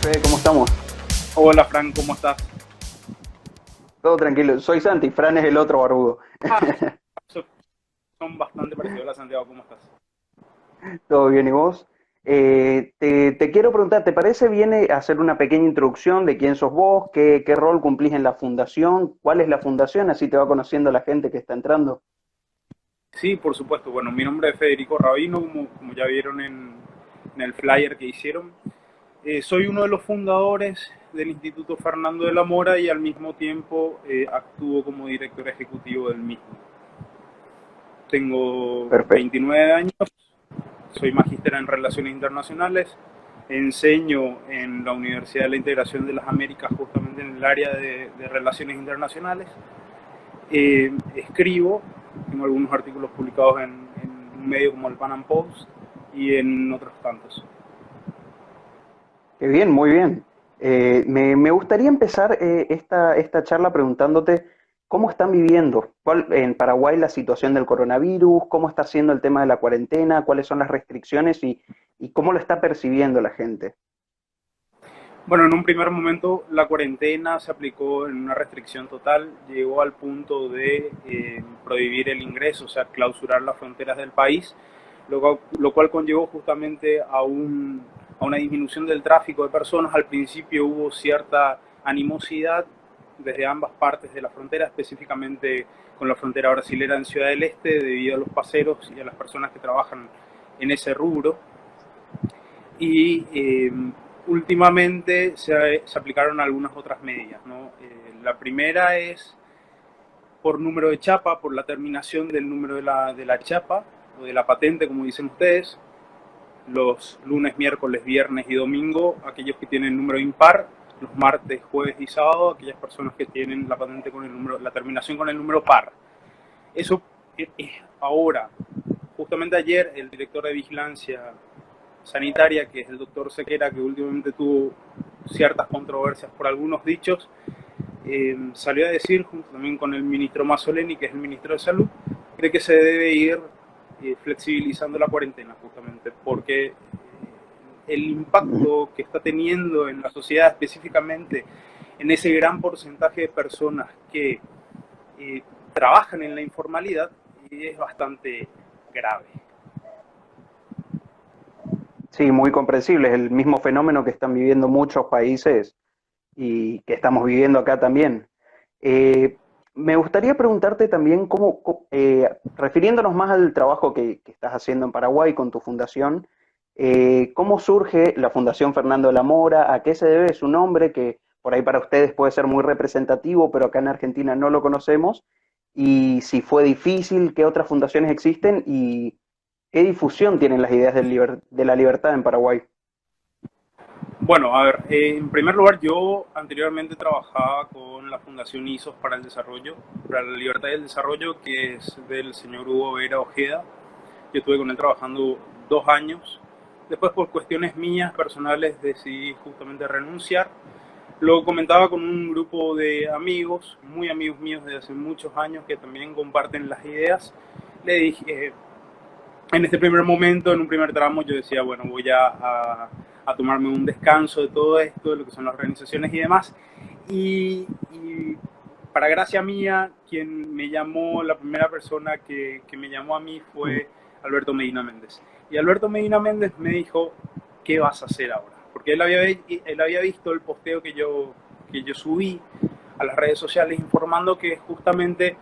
Fede, ¿cómo estamos? Hola Frank, ¿cómo estás? Todo tranquilo. Soy Santi, Fran es el otro barbudo. Ah, so- son bastante parecidos. Hola Santiago, ¿cómo estás? ¿Todo bien y vos? Te quiero preguntar, ¿te parece bien hacer una pequeña introducción de quién sos vos? ¿Qué rol cumplís en la fundación? ¿Cuál es la fundación? Así te va conociendo la gente que está entrando. Sí, por supuesto. Bueno, mi nombre es Federico Rabino, como ya vieron en el flyer que hicieron. Soy uno de los fundadores del Instituto Fernando de la Mora y al mismo tiempo actúo como director ejecutivo del mismo. Tengo Perfecto. 29 años, soy magíster en Relaciones Internacionales, enseño en la Universidad de la Integración de las Américas justamente en el área de Relaciones Internacionales. Escribo, tengo algunos artículos publicados en un medio como el Pan Am Post y en otros tantos. Qué bien, muy bien. Me gustaría empezar esta charla preguntándote cómo están viviendo en Paraguay la situación del coronavirus, cómo está siendo el tema de la cuarentena, cuáles son las restricciones y cómo lo está percibiendo la gente. Bueno, en un primer momento la cuarentena se aplicó en una restricción total, llegó al punto de prohibir el ingreso, o sea, clausurar las fronteras del país, lo cual conllevó justamente a una disminución del tráfico de personas. Al principio hubo cierta animosidad desde ambas partes de la frontera, específicamente con la frontera brasilera en Ciudad del Este, debido a los paseros y a las personas que trabajan en ese rubro. Y últimamente se aplicaron algunas otras medidas, ¿no? La primera es por número de chapa, por la terminación del número de la chapa o de la patente, como dicen ustedes. Los lunes, miércoles, viernes y domingo, aquellos que tienen número impar. Los martes, jueves y sábado, aquellas personas que tienen la patente con el número, la terminación con el número par. Eso ahora, justamente ayer, el director de vigilancia sanitaria, que es el doctor Sequera, que últimamente tuvo ciertas controversias por algunos dichos, salió a decir, junto también con el ministro Mazzoleni, que es el ministro de Salud, cree que se debe ir flexibilizando la cuarentena, justamente porque el impacto que está teniendo en la sociedad, específicamente en ese gran porcentaje de personas que eh, trabajan en la informalidad, es bastante grave. Sí, muy comprensible, es el mismo fenómeno que están viviendo muchos países y que estamos viviendo acá también. Me gustaría preguntarte también refiriéndonos más al trabajo que estás haciendo en Paraguay con tu fundación, ¿cómo surge la Fundación Fernando de la Mora? ¿A qué se debe su nombre? Que por ahí para ustedes puede ser muy representativo, pero acá en Argentina no lo conocemos. Y si fue difícil, ¿qué otras fundaciones existen? Y ¿qué difusión tienen las ideas de la libertad en Paraguay? Bueno, a ver, en primer lugar, yo anteriormente trabajaba con la Fundación ISOS para el Desarrollo, para la Libertad y el Desarrollo, que es del señor Hugo Vera Ojeda. Yo estuve con él trabajando 2 años. Después, por cuestiones mías personales, decidí justamente renunciar. Lo comentaba con un grupo de amigos, muy amigos míos de hace muchos años, que también comparten las ideas. Le dije, en este primer momento, en un primer tramo, yo decía, bueno, voy a tomarme un descanso de todo esto, de lo que son las organizaciones y demás. Y para gracia mía, quien me llamó, la primera persona que me llamó a mí fue Alberto Medina Méndez. Y Alberto Medina Méndez me dijo, ¿qué vas a hacer ahora? Porque él había visto el posteo que yo subí a las redes sociales informando que justamente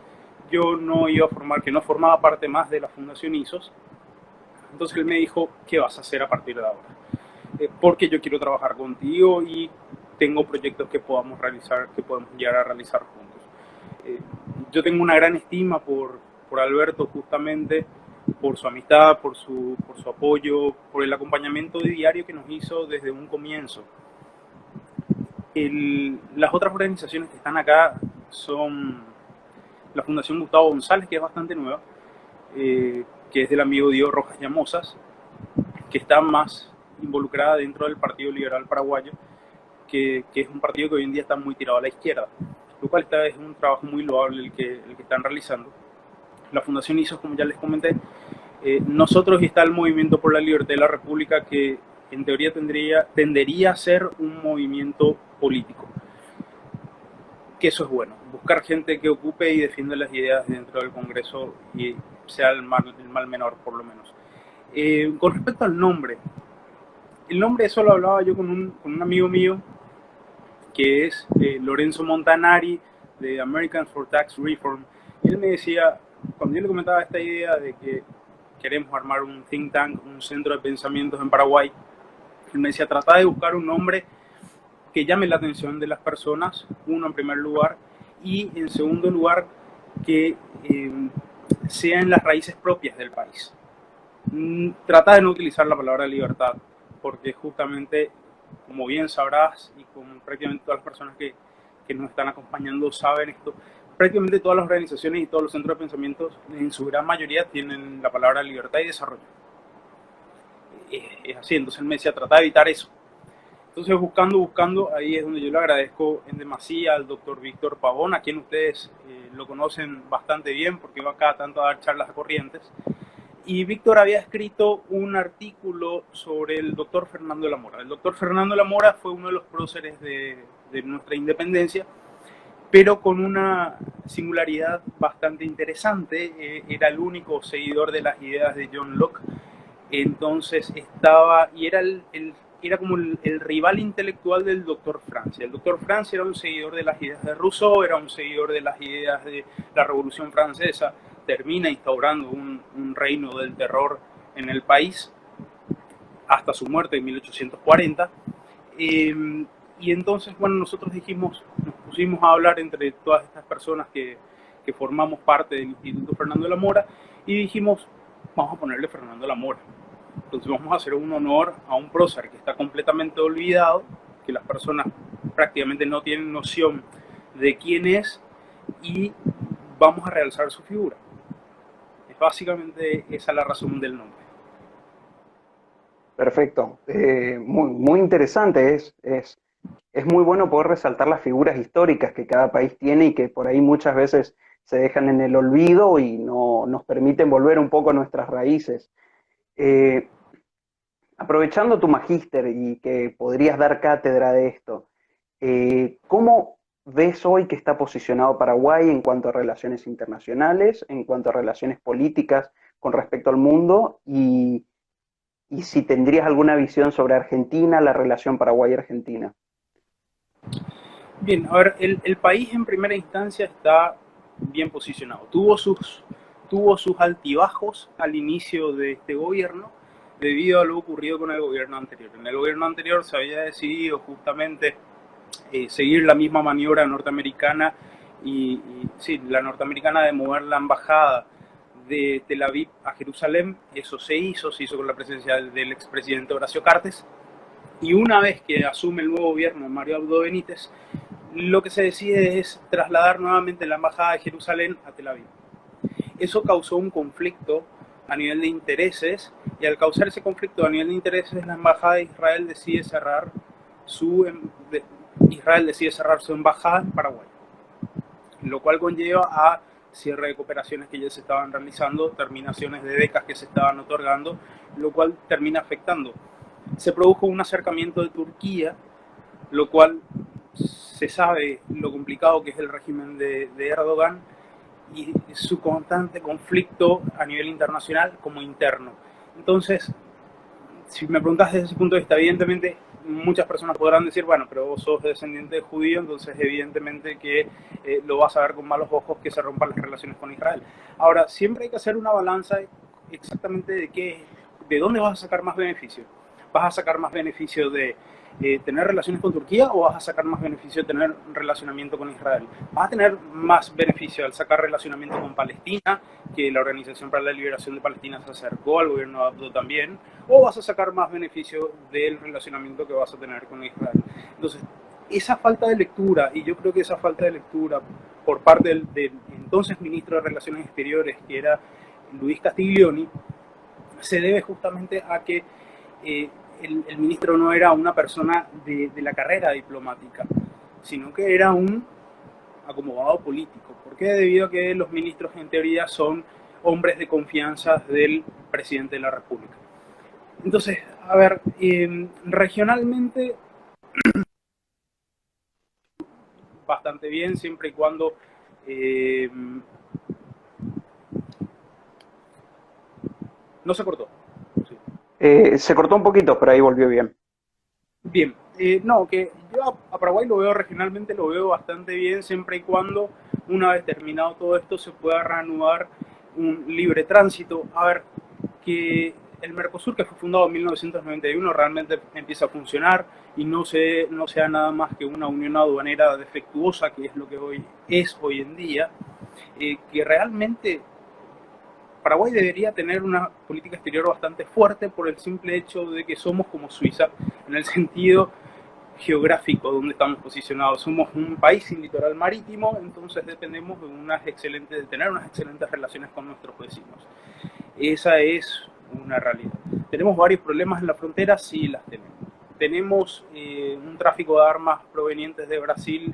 yo no iba a formar, que no formaba parte más de la Fundación ISOS. Entonces él me dijo, ¿qué vas a hacer a partir de ahora? Porque yo quiero trabajar contigo y tengo proyectos que podamos realizar, que podemos llegar a realizar juntos. Eh, yo tengo una gran estima por Alberto justamente, por su amistad, por su apoyo, por el acompañamiento diario que nos hizo desde un comienzo. Las otras organizaciones que están acá son la Fundación Gustavo González, que es bastante nueva, que es del amigo Diego Rojas Llamosas, que está más involucrada dentro del Partido Liberal Paraguayo, que es un partido que hoy en día está muy tirado a la izquierda, lo cual es un trabajo muy loable el que están realizando. La Fundación ISOS, como ya les comenté, nosotros y está el Movimiento por la Libertad de la República, que en teoría tendería a ser un movimiento político. Que eso es bueno, buscar gente que ocupe y defienda las ideas dentro del Congreso y sea el mal menor, por lo menos. Con respecto al nombre, el nombre eso lo hablaba yo con un amigo mío, que es Lorenzo Montanari, de Americans for Tax Reform. Y él me decía, cuando yo le comentaba esta idea de que queremos armar un think tank, un centro de pensamientos en Paraguay, él me decía, trata de buscar un nombre que llame la atención de las personas, uno en primer lugar, y en segundo lugar, que sea en las raíces propias del país. Trata de no utilizar la palabra libertad, porque justamente, como bien sabrás, y como prácticamente todas las personas que nos están acompañando saben esto, prácticamente todas las organizaciones y todos los centros de pensamientos, en su gran mayoría, tienen la palabra libertad y desarrollo. Es así, entonces él me decía, trata de evitar eso. Entonces, buscando, ahí es donde yo le agradezco en demasía al doctor Víctor Pavón, a quien ustedes lo conocen bastante bien, porque va cada tanto a dar charlas a Corrientes. Y Víctor había escrito un artículo sobre el doctor Fernando de la Mora. El doctor Fernando de la Mora fue uno de los próceres de nuestra independencia, pero con una singularidad bastante interesante. Era el único seguidor de las ideas de John Locke. Entonces estaba, y era como el rival intelectual del doctor Francia. El doctor Francia era un seguidor de las ideas de Rousseau, era un seguidor de las ideas de la Revolución Francesa, termina instaurando un reino del terror en el país hasta su muerte en 1840. Y entonces, bueno, nosotros nos pusimos a hablar entre todas estas personas que formamos parte del Instituto Fernando de la Mora y dijimos, vamos a ponerle Fernando de la Mora. Entonces vamos a hacer un honor a un prócer que está completamente olvidado, que las personas prácticamente no tienen noción de quién es, y vamos a realzar su figura. Es básicamente esa la razón del nombre. Perfecto. Muy interesante. Es muy bueno poder resaltar las figuras históricas que cada país tiene y que por ahí muchas veces se dejan en el olvido y no nos permiten volver un poco a nuestras raíces. Eh, Aprovechando tu magíster y que podrías dar cátedra de esto, ¿cómo ves hoy que está posicionado Paraguay en cuanto a relaciones internacionales, en cuanto a relaciones políticas con respecto al mundo y si tendrías alguna visión sobre Argentina, la relación Paraguay-Argentina? Bien, a ver, el país en primera instancia está bien posicionado. Tuvo sus altibajos al inicio de este gobierno debido a lo ocurrido con el gobierno anterior. En el gobierno anterior se había decidido justamente seguir la misma maniobra norteamericana sí, la norteamericana de mover la embajada de Tel Aviv a Jerusalén. Eso se hizo con la presencia del expresidente Horacio Cartes. Y una vez que asume el nuevo gobierno Mario Abdo Benítez, lo que se decide es trasladar nuevamente la embajada de Jerusalén a Tel Aviv. Eso causó un conflicto a nivel de intereses, y al causar ese conflicto a nivel de intereses, la embajada de Israel decide cerrar su embajada en Paraguay, lo cual conlleva a cierre de cooperaciones que ya se estaban realizando, terminaciones de becas que se estaban otorgando, lo cual termina afectando. Se produjo un acercamiento de Turquía, lo cual se sabe lo complicado que es el régimen de Erdogan y su constante conflicto a nivel internacional como interno. Entonces, si me preguntas desde ese punto de vista, evidentemente muchas personas podrán decir, bueno, pero vos sos descendiente de judío, entonces evidentemente que lo vas a ver con malos ojos que se rompan las relaciones con Israel. Ahora, siempre hay que hacer una balanza exactamente de dónde vas a sacar más beneficio. ¿Vas a sacar más beneficio de tener relaciones con Turquía o vas a sacar más beneficio de tener relacionamiento con Israel? ¿Vas a tener más beneficio al sacar relacionamiento con Palestina, que la Organización para la Liberación de Palestina se acercó al gobierno de Abdo también? ¿O vas a sacar más beneficio del relacionamiento que vas a tener con Israel? Entonces, esa falta de lectura, y yo creo que esa falta de lectura por parte del entonces ministro de Relaciones Exteriores, que era Luis Castiglioni, se debe justamente a que el ministro no era una persona de la carrera diplomática, sino que era un acomodado político. ¿Por qué? Debido a que los ministros en teoría son hombres de confianza del presidente de la República. Entonces, a ver, regionalmente bastante bien, siempre y cuando eh, no se cortó. Sí. Se cortó un poquito, pero ahí volvió bien. Bien, no, que yo a Paraguay lo veo regionalmente, lo veo bastante bien, siempre y cuando, una vez terminado todo esto, se pueda reanudar un libre tránsito. A ver, que el Mercosur, que fue fundado en 1991, realmente empieza a funcionar y no sea nada más que una unión aduanera defectuosa, que es lo que hoy en día, que realmente Paraguay debería tener una política exterior bastante fuerte por el simple hecho de que somos como Suiza, en el sentido geográfico donde estamos posicionados. Somos un país sin litoral marítimo, entonces dependemos de tener unas excelentes relaciones con nuestros vecinos. Esa es una realidad. ¿Tenemos varios problemas en la frontera? Sí, las tenemos. Tenemos un tráfico de armas provenientes de Brasil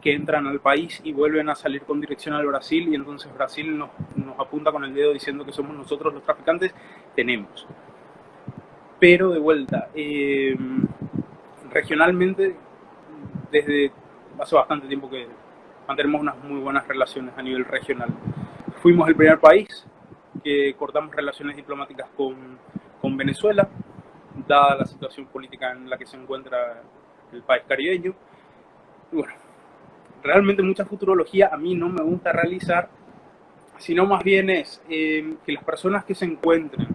que entran al país y vuelven a salir con dirección al Brasil, y entonces Brasil nos apunta con el dedo diciendo que somos nosotros los traficantes. Tenemos. Pero de vuelta, regionalmente, desde hace bastante tiempo que mantenemos unas muy buenas relaciones a nivel regional. Fuimos el primer país que cortamos relaciones diplomáticas con Venezuela, dada la situación política en la que se encuentra el país caribeño. Y bueno, realmente mucha futurología a mí no me gusta realizar, sino más bien es que las personas que se encuentren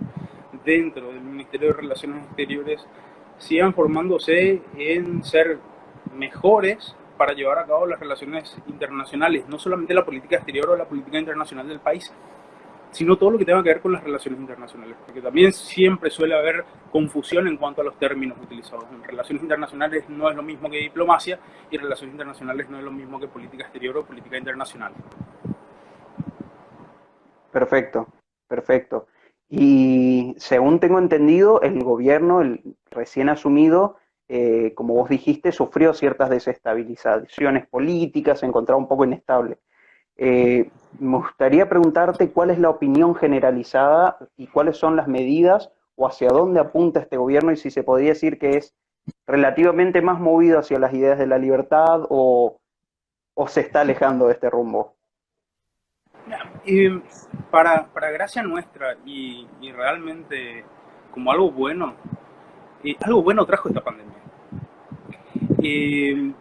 dentro del Ministerio de Relaciones Exteriores sigan formándose en ser mejores para llevar a cabo las relaciones internacionales, no solamente la política exterior o la política internacional del país, sino todo lo que tenga que ver con las relaciones internacionales, porque también siempre suele haber confusión en cuanto a los términos utilizados. En relaciones internacionales no es lo mismo que diplomacia, y relaciones internacionales no es lo mismo que política exterior o política internacional. Perfecto, perfecto. Y según tengo entendido, el gobierno, el recién asumido, como vos dijiste, sufrió ciertas desestabilizaciones políticas, se encontraba un poco inestable. Me gustaría preguntarte cuál es la opinión generalizada y cuáles son las medidas o hacia dónde apunta este gobierno, y si se podría decir que es relativamente más movido hacia las ideas de la libertad o se está alejando de este rumbo. Y para gracia nuestra y realmente como algo bueno trajo esta pandemia. Eh,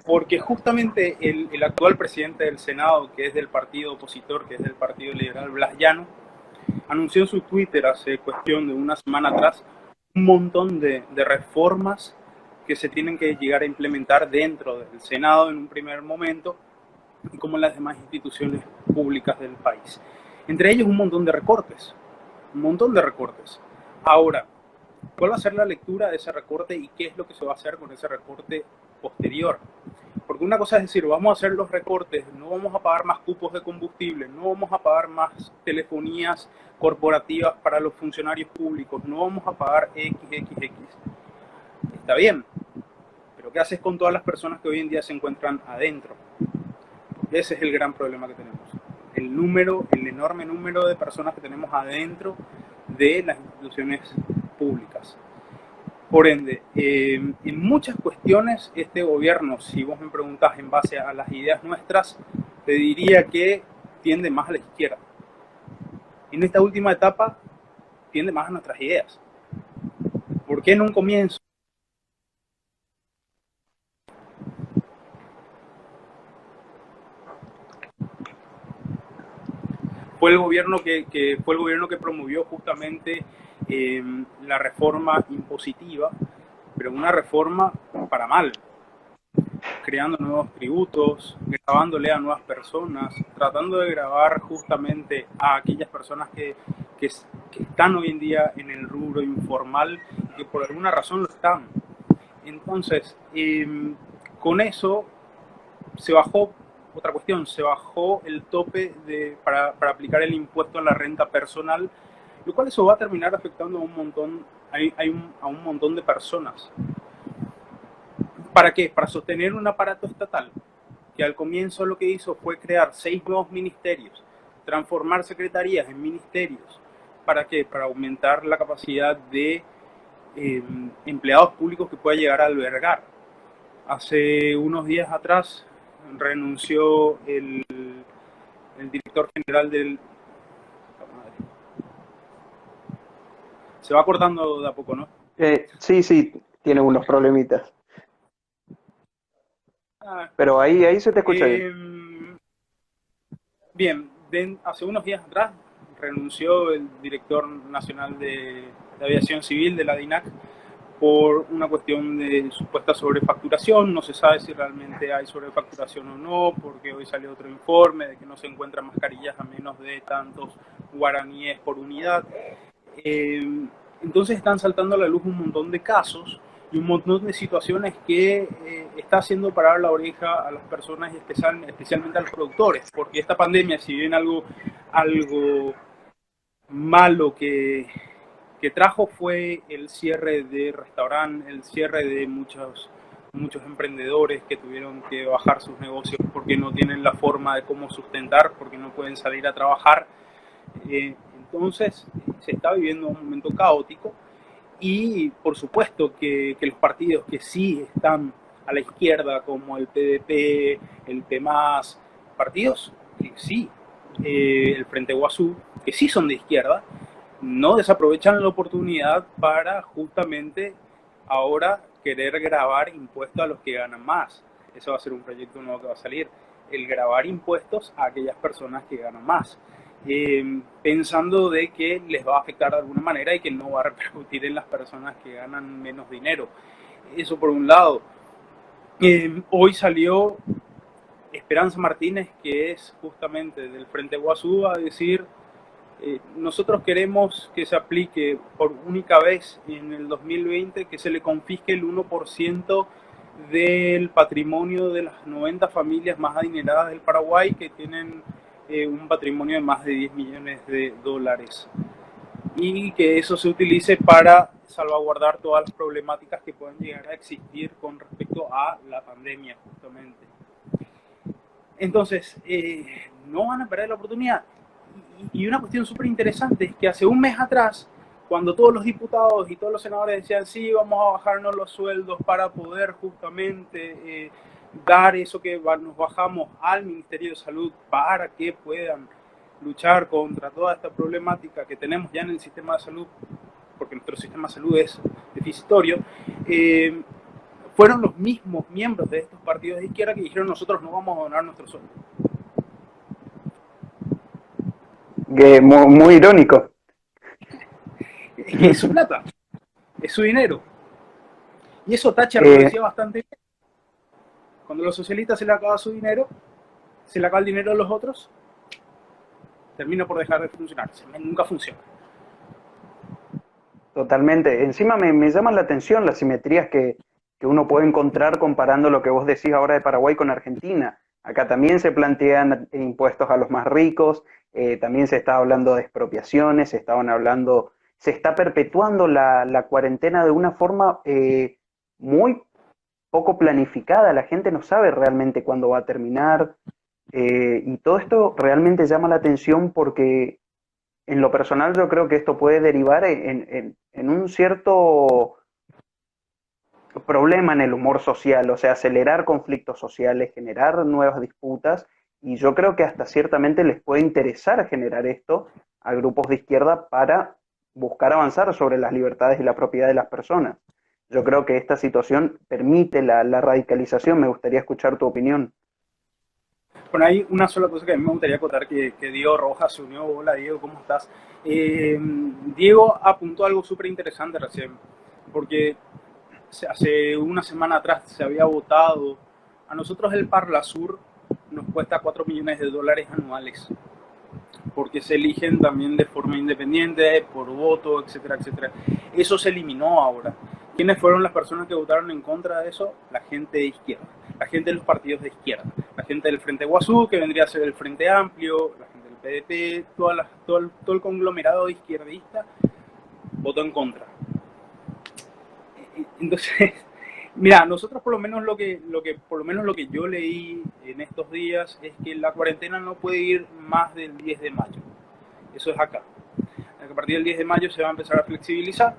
Porque justamente el actual presidente del Senado, que es del partido opositor, que es del Partido Liberal, Blas Llano, anunció en su Twitter hace cuestión de una semana atrás un montón de reformas que se tienen que llegar a implementar dentro del Senado en un primer momento, como en las demás instituciones públicas del país. Entre ellos un montón de recortes, un montón de recortes. Ahora, ¿cuál va a ser la lectura de ese recorte y qué es lo que se va a hacer con ese recorte posterior? Porque una cosa es decir, vamos a hacer los recortes, no vamos a pagar más cupos de combustible, no vamos a pagar más telefonías corporativas para los funcionarios públicos, no vamos a pagar XXX. Está bien, pero ¿qué haces con todas las personas que hoy en día se encuentran adentro? Porque ese es el gran problema que tenemos. El enorme número de personas que tenemos adentro de las instituciones públicas. Por ende, en muchas cuestiones este gobierno, si vos me preguntás en base a las ideas nuestras, te diría que tiende más a la izquierda. En esta última etapa tiende más a nuestras ideas. ¿Por qué en un comienzo fue el gobierno fue el gobierno que promovió justamente la reforma impositiva, pero una reforma para mal, creando nuevos tributos, grabándole a nuevas personas, tratando de grabar justamente a aquellas personas que están hoy en día en el rubro informal y que por alguna razón lo están. Entonces, con eso se bajó, otra cuestión, se bajó el tope para aplicar el impuesto a la renta personal, lo cual eso va a terminar afectando a un montón, a un montón de personas. ¿Para qué? Para sostener un aparato estatal que al comienzo lo que hizo fue crear 6 nuevos ministerios, transformar secretarías en ministerios. ¿Para qué? Para aumentar la capacidad de empleados públicos que pueda llegar a albergar. Hace unos días atrás renunció el director general del... Se va cortando de a poco, ¿no? Sí, sí, tiene unos problemitas. Ah, Pero ahí se te escucha bien. eh, bien, hace unos días atrás renunció el director nacional de aviación civil de la DINAC por una cuestión de supuesta sobrefacturación. No se sabe si realmente hay sobrefacturación o no, porque hoy salió otro informe de que no se encuentran mascarillas a menos de tantos guaraníes por unidad. Entonces están saltando a la luz un montón de casos y un montón de situaciones que está haciendo parar la oreja a las personas y especialmente a los productores, porque esta pandemia, si bien algo malo que trajo fue el cierre de restaurantes, el cierre de muchos emprendedores que tuvieron que bajar sus negocios porque no tienen la forma de cómo sustentar, porque no pueden salir a trabajar. Entonces se está viviendo un momento caótico y por supuesto que los partidos que sí están a la izquierda, como el PDP, el PMAS, partidos que sí, el Frente Guasú, que sí son de izquierda, no desaprovechan la oportunidad para justamente ahora querer grabar impuestos a los que ganan más. Eso va a ser un proyecto nuevo que va a salir, el grabar impuestos a aquellas personas que ganan más. Pensando de que les va a afectar de alguna manera y que no va a repercutir en las personas que ganan menos dinero. Eso por un lado. Hoy salió Esperanza Martínez, que es justamente del Frente Guasú, a decir nosotros queremos que se aplique por única vez en el 2020 que se le confisque el 1% del patrimonio de las 90 familias más adineradas del Paraguay que tienen un patrimonio de más de 10 millones de dólares y que eso se utilice para salvaguardar todas las problemáticas que puedan llegar a existir con respecto a la pandemia justamente. Entonces, no van a perder la oportunidad. Y una cuestión súper interesante es que hace un mes atrás, cuando todos los diputados y todos los senadores decían sí, vamos a bajarnos los sueldos para poder justamente dar eso que nos bajamos al Ministerio de Salud para que puedan luchar contra toda esta problemática que tenemos ya en el sistema de salud, porque nuestro sistema de salud es deficitario, fueron los mismos miembros de estos partidos de izquierda que dijeron nosotros no vamos a donar nuestro sueldo. Muy, muy irónico. Es su plata, es su dinero. Y eso Thatcher lo decía bastante bien. Cuando los socialistas se le acaba su dinero, se le acaba el dinero de los otros, termina por dejar de funcionar. Nunca funciona. Totalmente. Encima me llama la atención las simetrías que uno puede encontrar comparando lo que vos decís ahora de Paraguay con Argentina. Acá también se plantean impuestos a los más ricos, también se está hablando de expropiaciones, se está perpetuando la cuarentena de una forma muy poco planificada. La gente no sabe realmente cuándo va a terminar, y todo esto realmente llama la atención porque en lo personal yo creo que esto puede derivar en un cierto problema en el humor social, o sea, acelerar conflictos sociales, generar nuevas disputas, y yo creo que hasta ciertamente les puede interesar generar esto a grupos de izquierda para buscar avanzar sobre las libertades y la propiedad de las personas. Yo creo que esta situación permite la radicalización. Me gustaría escuchar tu opinión. Bueno, hay una sola cosa que a mí me gustaría contar que Diego Rojas se unió. Hola Diego, ¿cómo estás? Diego apuntó algo súper interesante recién, porque hace una semana atrás se había votado, a nosotros el Parlasur nos cuesta 4 millones de dólares anuales, porque se eligen también de forma independiente, por voto, etcétera, etcétera. Eso se eliminó ahora. ¿Quiénes fueron las personas que votaron en contra de eso? La gente de izquierda, la gente de los partidos de izquierda, la gente del Frente Guasú, que vendría a ser el Frente Amplio, la gente del PDP, todo el conglomerado izquierdista votó en contra. Entonces, mira, nosotros por lo menos lo que yo leí en estos días es que la cuarentena no puede ir más del 10 de mayo. Eso es acá. A partir del 10 de mayo se va a empezar a flexibilizar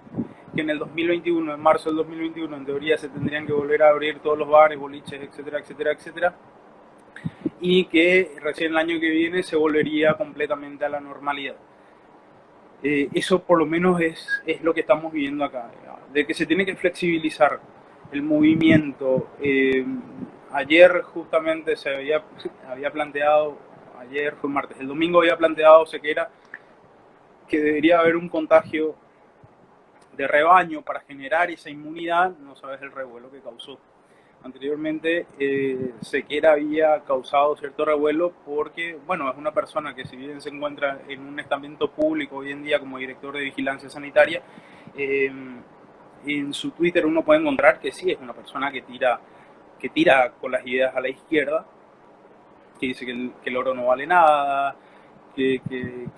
que en el 2021, en marzo del 2021, en teoría se tendrían que volver a abrir todos los bares, boliches, etcétera, etcétera, etcétera, y que recién el año que viene se volvería completamente a la normalidad. Eso por lo menos es lo que estamos viviendo acá, de que se tiene que flexibilizar el movimiento. Ayer justamente se había planteado, ayer fue martes, el domingo había planteado Sequeira que debería haber un contagio de rebaño para generar esa inmunidad. No sabes el revuelo que causó. Anteriormente Sequeira había causado cierto revuelo porque, bueno, es una persona que si bien se encuentra en un estamento público hoy en día como director de vigilancia sanitaria, en su Twitter uno puede encontrar que sí es una persona que tira con las ideas a la izquierda, que dice que el oro no vale nada, que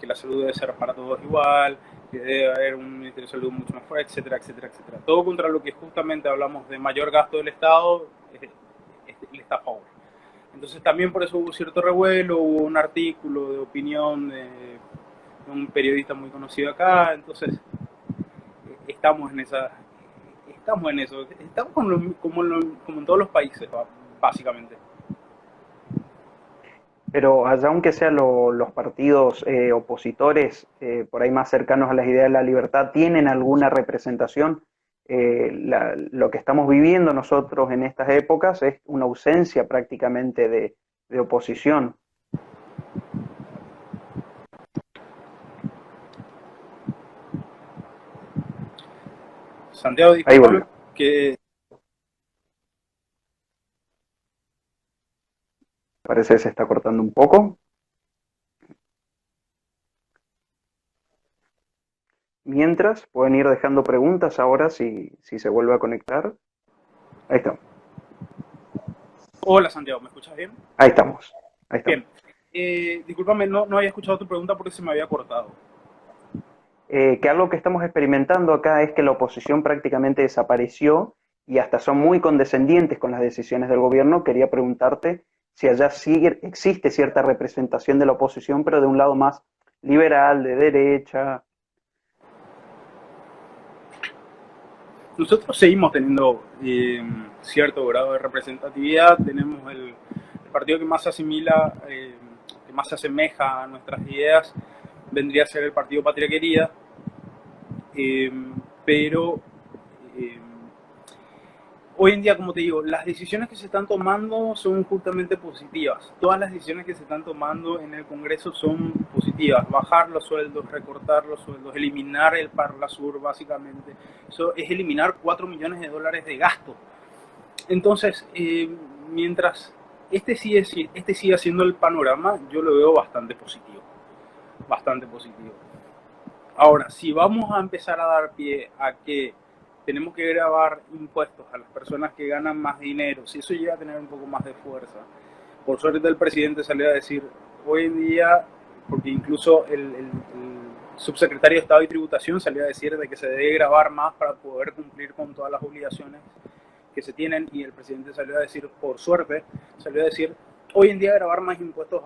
la salud debe ser para todos igual, que debe haber un Ministerio de Salud mucho más fuerte, etcétera, etcétera, etcétera. Todo contra lo que justamente hablamos de mayor gasto del Estado, él está a favor. Entonces también por eso hubo cierto revuelo, hubo un artículo de opinión de un periodista muy conocido acá, entonces estamos en eso, estamos como en todos los países, básicamente. Pero allá aunque sean los partidos opositores, por ahí más cercanos a las ideas de la libertad, ¿tienen alguna representación? Lo que estamos viviendo nosotros en estas épocas es una ausencia prácticamente de oposición. Santiago, Ahí discúlpame volvió. que Parece que se está cortando un poco. Mientras, pueden ir dejando preguntas ahora si se vuelve a conectar. Ahí estamos. Hola Santiago, ¿me escuchas bien? Ahí estamos. Ahí estamos. Bien. Discúlpame, no había escuchado tu pregunta porque se me había cortado. Que algo que estamos experimentando acá es que la oposición prácticamente desapareció y hasta son muy condescendientes con las decisiones del gobierno. Quería preguntarte si allá sí existe cierta representación de la oposición, pero de un lado más liberal, de derecha. Nosotros seguimos teniendo cierto grado de representatividad, tenemos el partido que más se asimila, que más se asemeja a nuestras ideas, vendría a ser el Partido Patria Querida, eh, pero eh, hoy en día, como te digo, las decisiones que se están tomando son justamente positivas. Todas las decisiones que se están tomando en el Congreso son positivas. Bajar los sueldos, recortar los sueldos, eliminar el Parlasur, básicamente. Eso es eliminar 4 millones de dólares de gasto. Entonces, mientras siga siendo el panorama, yo lo veo bastante positivo. Bastante positivo. Ahora, si vamos a empezar a dar pie a que tenemos que grabar impuestos a las personas que ganan más dinero, si eso llega a tener un poco más de fuerza, por suerte el presidente salió a decir, hoy en día, porque incluso el subsecretario de Estado y Tributación salió a decir de que se debe grabar más para poder cumplir con todas las obligaciones que se tienen, y el presidente salió a decir, por suerte, salió a decir, hoy en día grabar más impuestos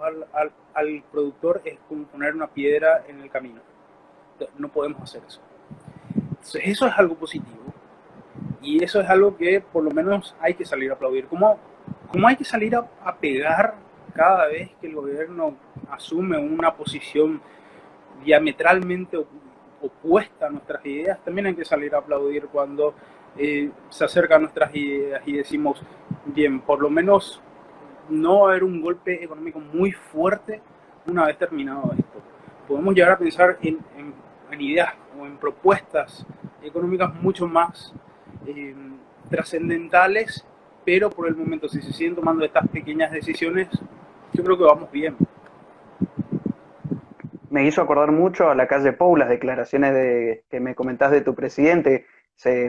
al productor es como poner una piedra en el camino. No podemos hacer eso. Entonces, eso es algo positivo y eso es algo que por lo menos hay que salir a aplaudir. ¿Cómo hay que salir a pegar cada vez que el gobierno asume una posición diametralmente opuesta a nuestras ideas? También hay que salir a aplaudir cuando se acerca a nuestras ideas y decimos, bien, por lo menos no va a haber un golpe económico muy fuerte una vez terminado esto. Podemos llegar a pensar en ideas o en propuestas económicas mucho más trascendentales, pero por el momento, si se siguen tomando estas pequeñas decisiones, yo creo que vamos bien. Me hizo acordar mucho a la calle Pou, las declaraciones que me comentás de tu presidente.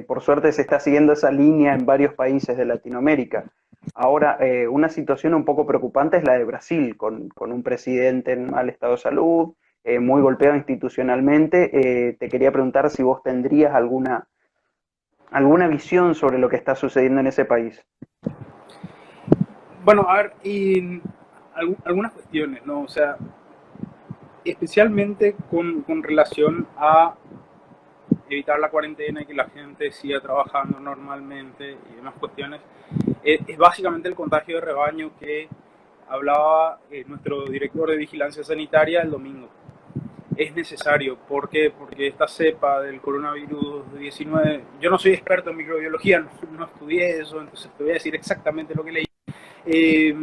Por suerte se está siguiendo esa línea en varios países de Latinoamérica. Ahora, una situación un poco preocupante es la de Brasil, con un presidente en mal estado de salud, muy golpeado institucionalmente. Te quería preguntar si vos tendrías alguna visión sobre lo que está sucediendo en ese país. Bueno, a ver, y algunas cuestiones, ¿no? O sea, especialmente con relación a evitar la cuarentena y que la gente siga trabajando normalmente y demás cuestiones, es básicamente el contagio de rebaño que hablaba nuestro director de vigilancia sanitaria el domingo. Es necesario. ¿Por qué? Porque esta cepa del coronavirus 19, yo no soy experto en microbiología, no estudié eso, entonces te voy a decir exactamente lo que leí. Eh,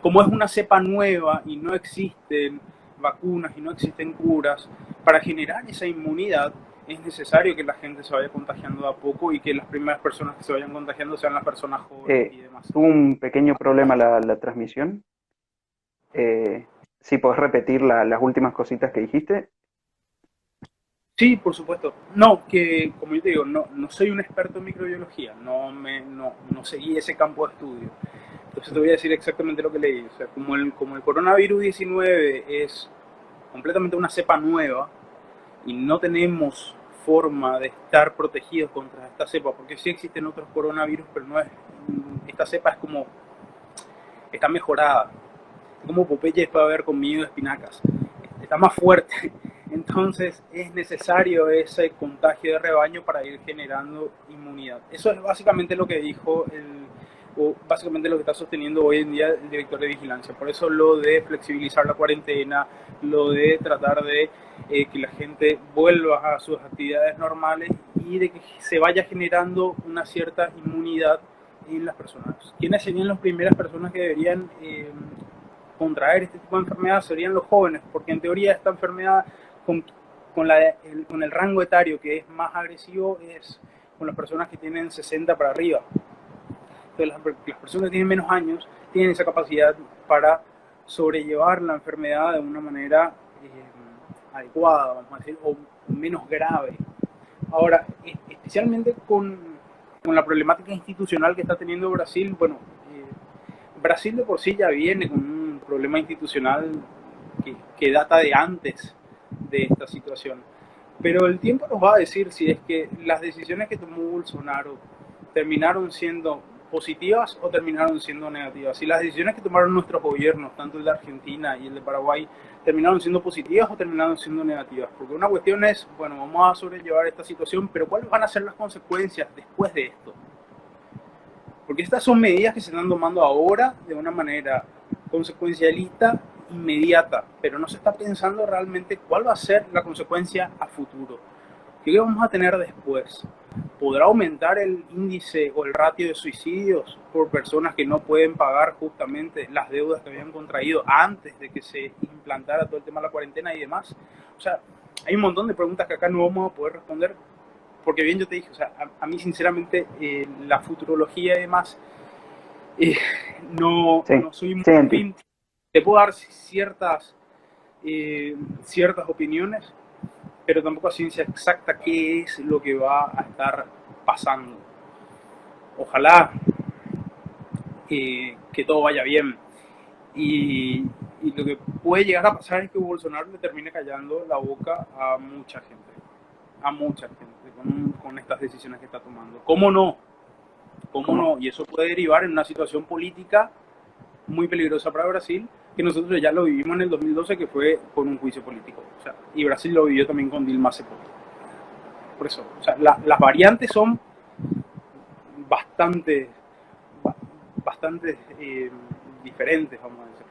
Como es una cepa nueva y no existen vacunas y no existen curas, para generar esa inmunidad es necesario que la gente se vaya contagiando de a poco y que las primeras personas que se vayan contagiando sean las personas jóvenes y demás. Tuvo un pequeño problema la transmisión. Si podés repetir las últimas cositas que dijiste. Sí, por supuesto. No, que como yo te digo, no soy un experto en microbiología, no seguí ese campo de estudio. Entonces te voy a decir exactamente lo que leí. O sea, como el coronavirus 19 es completamente una cepa nueva y no tenemos forma de estar protegidos contra esta cepa, porque sí existen otros coronavirus, pero no es, esta cepa es como, está mejorada, es como Popeye para ver conmigo de espinacas, está más fuerte. Entonces es necesario ese contagio de rebaño para ir generando inmunidad. Eso es básicamente lo que dijo o básicamente lo que está sosteniendo hoy en día el director de vigilancia. Por eso lo de flexibilizar la cuarentena, lo de tratar de que la gente vuelva a sus actividades normales y de que se vaya generando una cierta inmunidad en las personas. ¿Quiénes serían las primeras personas que deberían contraer este tipo de enfermedad? Serían los jóvenes, porque en teoría esta enfermedad con, con el rango etario que es más agresivo es con las personas que tienen 60 para arriba. Entonces las personas que tienen menos años tienen esa capacidad para sobrellevar la enfermedad de una manera adecuada, vamos a decir, o menos grave. Ahora, especialmente con la problemática institucional que está teniendo Brasil, bueno, Brasil de por sí ya viene con un problema institucional que data de antes de esta situación. Pero el tiempo nos va a decir si es que las decisiones que tomó Bolsonaro terminaron siendo positivas o terminaron siendo negativas. Si las decisiones que tomaron nuestros gobiernos, tanto el de Argentina y el de Paraguay, terminaron siendo positivas o terminaron siendo negativas. Porque una cuestión es, bueno, vamos a sobrellevar esta situación, pero ¿cuáles van a ser las consecuencias después de esto? Porque estas son medidas que se están tomando ahora de una manera consecuencialista, inmediata, pero no se está pensando realmente cuál va a ser la consecuencia a futuro. ¿Qué vamos a tener después? ¿Podrá aumentar el índice o el ratio de suicidios por personas que no pueden pagar justamente las deudas que habían contraído antes de que se implantara todo el tema de la cuarentena y demás? O sea, hay un montón de preguntas que acá no vamos a poder responder, porque bien yo te dije, o sea, a mí sinceramente la futurología y demás, Sí, no soy muy sí, afín. Te puedo dar ciertas opiniones, pero tampoco a ciencia exacta qué es lo que va a estar pasando. Ojalá que todo vaya bien. Y lo que puede llegar a pasar es que Bolsonaro le termine callando la boca a mucha gente con estas decisiones que está tomando. ¿Cómo no? ¿Cómo no? Y eso puede derivar en una situación política muy peligrosa para Brasil, que nosotros ya lo vivimos en el 2012, que fue con un juicio político. O sea, y Brasil lo vivió también con Dilma hace poco. Por eso, o sea, las variantes son bastante, bastante diferentes, vamos a decir.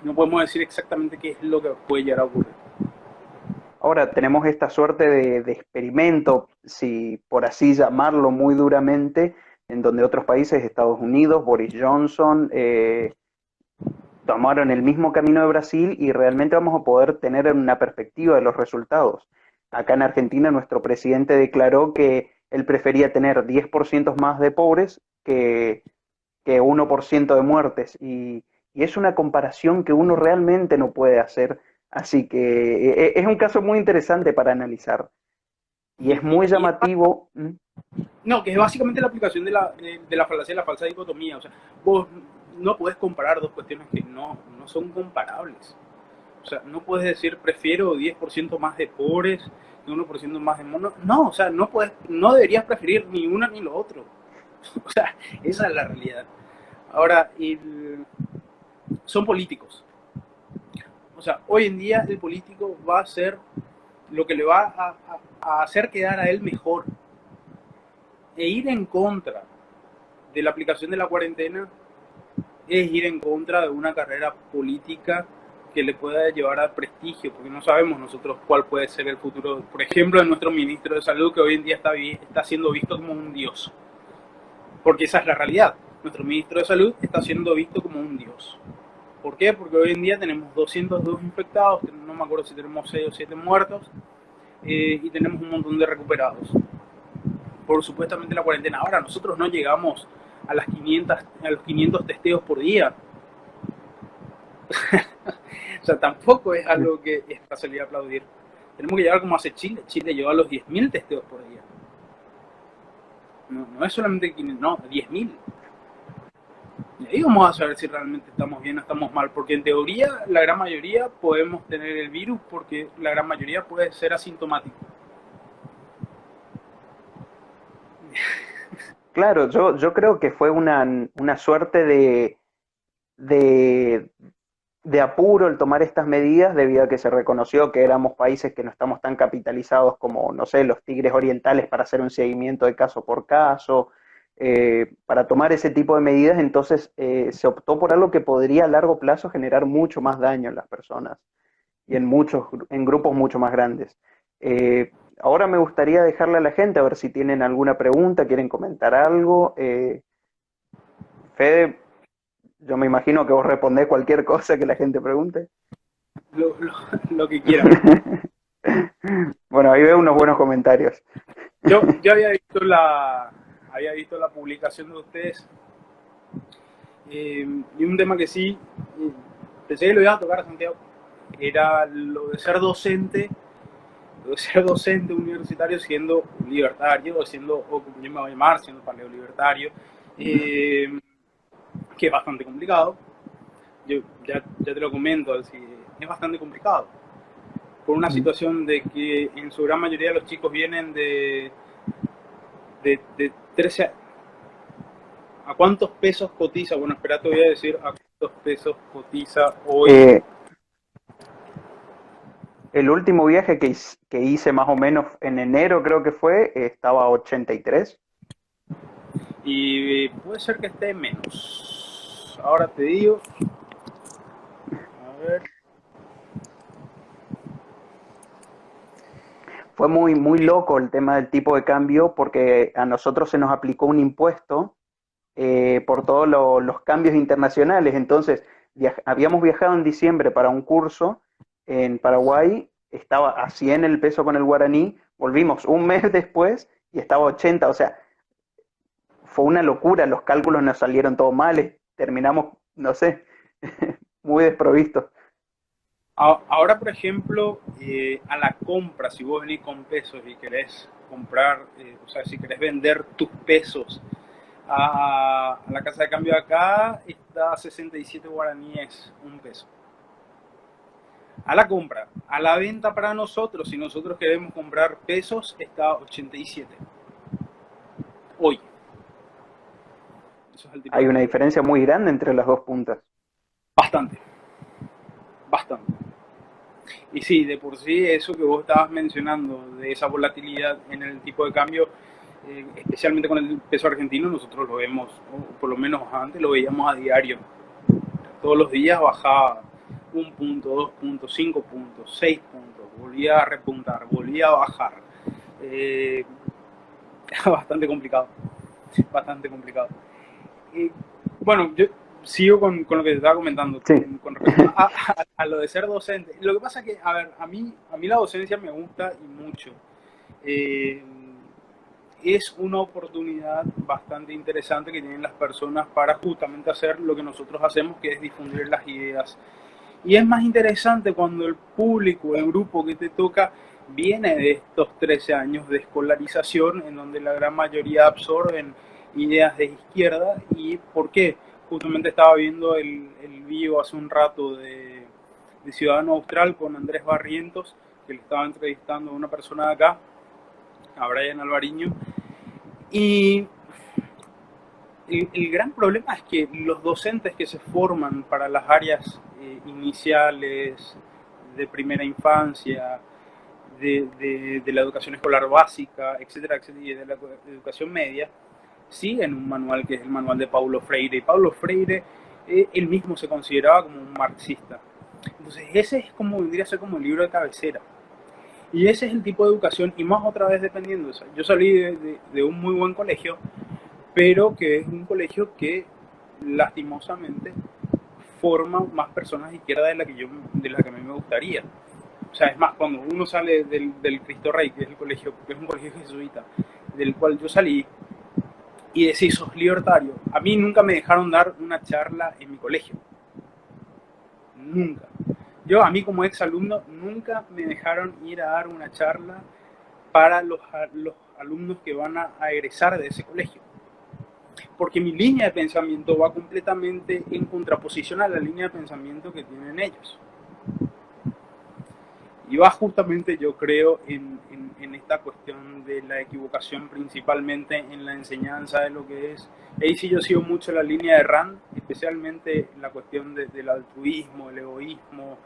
No podemos decir exactamente qué es lo que puede llegar a ocurrir. Ahora tenemos esta suerte de experimento, si por así llamarlo muy duramente, en donde otros países, Estados Unidos, Boris Johnson, tomaron el mismo camino de Brasil y realmente vamos a poder tener una perspectiva de los resultados. Acá en Argentina nuestro presidente declaró que él prefería tener 10% más de pobres que 1% de muertes y es una comparación que uno realmente no puede hacer, así que es un caso muy interesante para analizar y es muy Y llamativo. no, que es básicamente la aplicación de la falacia de la falsa dicotomía. O sea, vos no puedes comparar dos cuestiones que no son comparables. O sea, no puedes decir prefiero 10% más de pobres y 1% más de monos. No, o sea, no deberías preferir ni uno ni lo otro. O sea, esa es la realidad. Ahora, son políticos. O sea, hoy en día el político va a hacer lo que le va a hacer quedar a él mejor e ir en contra de la aplicación de la cuarentena es ir en contra de una carrera política que le pueda llevar a prestigio, porque no sabemos nosotros cuál puede ser el futuro, por ejemplo, de nuestro ministro de Salud, que hoy en día está siendo visto como un dios. Porque esa es la realidad. Nuestro ministro de Salud está siendo visto como un dios. ¿Por qué? Porque hoy en día tenemos 202 infectados, no me acuerdo si tenemos 6 o 7 muertos, y tenemos un montón de recuperados por supuestamente la cuarentena. Ahora, nosotros no llegamos a los 500 testeos por día. O sea, tampoco es algo que es para salir a aplaudir. Tenemos que llegar como hace Chile. Chile llegó a los 10.000 testeos por día. No es solamente 500, no, 10.000. Y ahí vamos a saber si realmente estamos bien o estamos mal, porque en teoría la gran mayoría podemos tener el virus, porque la gran mayoría puede ser asintomático. Claro, yo creo que fue una suerte de apuro el tomar estas medidas debido a que se reconoció que éramos países que no estamos tan capitalizados como, no sé, los tigres orientales para hacer un seguimiento de caso por caso, para tomar ese tipo de medidas. Entonces se optó por algo que podría a largo plazo generar mucho más daño en las personas y en grupos mucho más grandes. Ahora me gustaría dejarle a la gente a ver si tienen alguna pregunta, quieren comentar algo. Fede, yo me imagino que vos respondés cualquier cosa que la gente pregunte. Lo que quieran. Bueno, ahí veo unos buenos comentarios. Yo había visto la publicación de ustedes, y un tema que sí pensé que lo iba a tocar a Santiago era lo de ser docente universitario siendo libertario, o como yo me voy a llamar, siendo paleo libertario, que es bastante complicado. Yo ya te lo comento, así, es bastante complicado. Por una situación de que en su gran mayoría los chicos vienen de 13 ¿A cuántos pesos cotiza? Bueno, espera, te voy a decir a cuántos pesos cotiza hoy. El último viaje que hice más o menos en enero, creo que fue, estaba a 83. Y puede ser que esté menos. Ahora te digo. A ver. Fue muy loco el tema del tipo de cambio porque a nosotros se nos aplicó un impuesto por todos los cambios internacionales. Entonces, habíamos viajado en diciembre para un curso en Paraguay, estaba a 100 el peso con el guaraní, volvimos un mes después y estaba a 80, o sea, fue una locura, los cálculos nos salieron todo mal, terminamos, no sé, muy desprovistos. Ahora, por ejemplo, a la compra, si vos venís con pesos y querés comprar, o sea, si querés vender tus pesos a la casa de cambio de acá, está a 67 guaraníes un peso. A la compra. A la venta para nosotros, si nosotros queremos comprar pesos, está a 87. Hoy. Eso es el tipo. Hay una diferencia muy grande entre las dos puntas. Bastante. Y sí, de por sí, eso que vos estabas mencionando, de esa volatilidad en el tipo de cambio, especialmente con el peso argentino, nosotros lo vemos, o por lo menos antes lo veíamos a diario. Todos los días bajaba 1 punto, 2 puntos, 5 puntos, 6 puntos, volvía a repuntar, volvía a bajar. Bastante complicado. Bueno, yo sigo con lo que te estaba comentando, sí. con respecto a lo de ser docente. Lo que pasa es que, a ver, a mí la docencia me gusta y mucho. Es una oportunidad bastante interesante que tienen las personas para justamente hacer lo que nosotros hacemos, que es difundir las ideas. Y es más interesante cuando el público, el grupo que te toca, viene de estos 13 años de escolarización, en donde la gran mayoría absorben ideas de izquierda. ¿Y por qué? Justamente estaba viendo el video hace un rato de Ciudadano Austral con Andrés Barrientos, que le estaba entrevistando a una persona de acá, a Brian Alvariño, y el gran problema es que los docentes que se forman para las áreas iniciales, de primera infancia, de la educación escolar básica, etcétera, etcétera, y de la educación media, siguen un manual que es el manual de Paulo Freire. Y Paulo Freire, él mismo se consideraba como un marxista. Entonces ese es como, vendría a ser como el libro de cabecera. Y ese es el tipo de educación, y más otra vez dependiendo. O sea, yo salí de un muy buen colegio, pero que es un colegio que lastimosamente forma más personas de izquierda de la que a mí me gustaría. O sea, es más, cuando uno sale del Cristo Rey, que es el colegio, que es un colegio jesuita, del cual yo salí, y decís, sos libertario. A mí nunca me dejaron dar una charla en mi colegio. Nunca. A mí como ex alumno, nunca me dejaron ir a dar una charla para los alumnos que van a egresar de ese colegio. Porque mi línea de pensamiento va completamente en contraposición a la línea de pensamiento que tienen ellos. Y va justamente, yo creo, en esta cuestión de la equivocación, principalmente en la enseñanza de lo que es. Ahí sí yo sigo mucho la línea de Rand, especialmente la cuestión del altruismo, el egoísmo.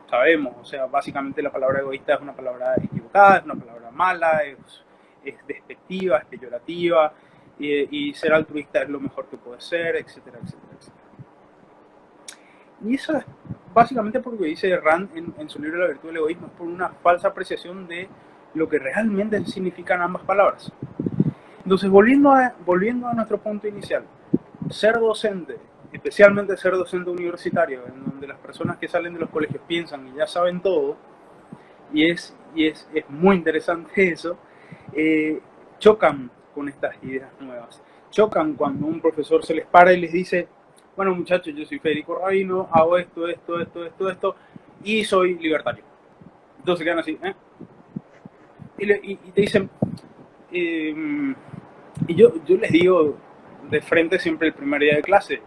Sabemos, o sea, básicamente la palabra egoísta es una palabra equivocada, es una palabra mala, es despectiva, es peyorativa, y ser altruista es lo mejor que puede ser, etcétera, etcétera, etcétera. Y eso es básicamente porque dice Rand en su libro La virtud del egoísmo, es por una falsa apreciación de lo que realmente significan ambas palabras. Entonces, volviendo a nuestro punto inicial, ser docente, especialmente ser docente universitario, en donde las personas que salen de los colegios piensan y ya saben todo, y es muy interesante eso, chocan con estas ideas nuevas. Chocan cuando un profesor se les para y les dice, bueno muchachos, yo soy Federico Rabino, hago esto, y soy libertario. Entonces quedan así, y te dicen, y yo les digo de frente siempre el primer día de clase,